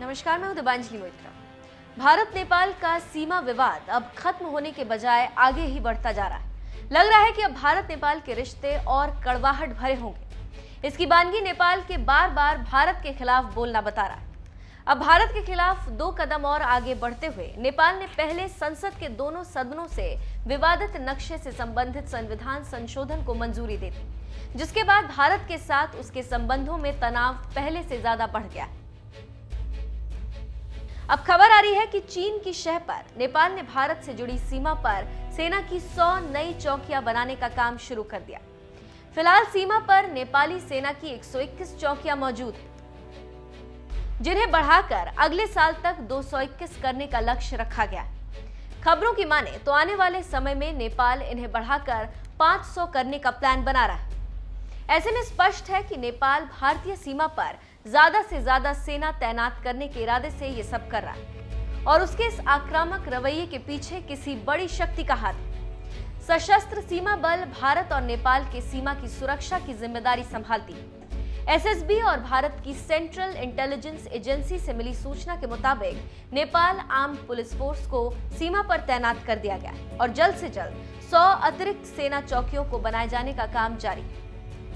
नमस्कार, मैं हूं दिबांजलि मोइत्रा। भारत नेपाल का सीमा विवाद अब खत्म होने के बजाय आगे ही बढ़ता जा रहा है। लग रहा है कि अब भारत नेपाल के रिश्ते और कड़वाहट भरे होंगे। इसकी बानगी नेपाल के बार बार भारत के खिलाफ बोलना बता रहा है। अब भारत के खिलाफ 2 कदम और आगे बढ़ते हुए नेपाल ने पहले संसद के दोनों सदनों से विवादित नक्शे से संबंधित संविधान संशोधन को मंजूरी दे दी, जिसके बाद भारत के साथ उसके संबंधों में तनाव पहले से ज्यादा बढ़ गया है। अब खबर आ रही है कि चीन की शह पर नेपाल ने भारत से जुड़ी सीमा पर सेना की 100 नई चौकियां बनाने का काम शुरू कर दिया। फिलहाल सीमा पर नेपाली सेना की 121 चौकियां मौजूद हैं, जिन्हें बढ़ाकर अगले साल तक 221 करने का लक्ष्य रखा गया है। खबरों की माने तो आने वाले समय में नेपाल इन्हें बढ़ाकर 500 करने का प्लान बना रहा है। ऐसे में स्पष्ट है कि नेपाल भारतीय सीमा पर ज्यादा से ज्यादा सेना तैनात करने के इरादे से ये सब कर रहा है और उसके इस आक्रामक रवैये के पीछे किसी बड़ी शक्ति का हाथ है। सशस्त्र सीमा बल भारत और नेपाल के सीमा की सुरक्षा की जिम्मेदारी संभालती है। एसएसबी और भारत की सेंट्रल इंटेलिजेंस एजेंसी से मिली सूचना के मुताबिक नेपाल आर्म्ड पुलिस फोर्स को सीमा पर तैनात कर दिया गया है और जल्द से जल्द 100 अतिरिक्त सेना चौकियों को बनाए जाने का काम जारी है।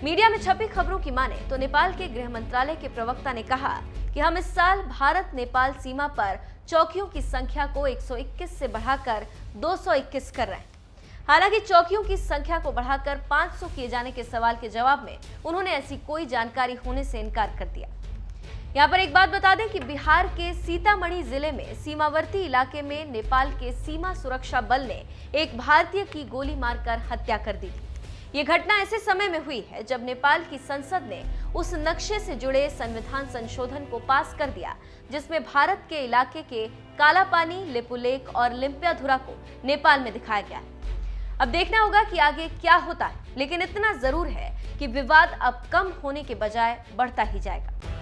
मीडिया में छपी खबरों की माने तो नेपाल के गृह मंत्रालय के प्रवक्ता ने कहा कि हम इस साल भारत नेपाल सीमा पर चौकियों की संख्या को 121 से बढ़ाकर 221 कर रहे हैं। हालांकि चौकियों की संख्या को बढ़ाकर 500 किए जाने के सवाल के जवाब में उन्होंने ऐसी कोई जानकारी होने से इनकार कर दिया। यहाँ पर एक बात बता दें कि बिहार के सीतामढ़ी जिले में सीमावर्ती इलाके में नेपाल के सीमा सुरक्षा बल ने एक भारतीय की गोली मारकर हत्या कर दी थी। ये घटना ऐसे समय में हुई है जब नेपाल की संसद ने उस नक्शे से जुड़े संविधान संशोधन को पास कर दिया, जिसमें भारत के इलाके के कालापानी, लिपुलेख और लिम्पियाधुरा को नेपाल में दिखाया गया है। अब देखना होगा कि आगे क्या होता है, लेकिन इतना जरूर है कि विवाद अब कम होने के बजाय बढ़ता ही जाएगा।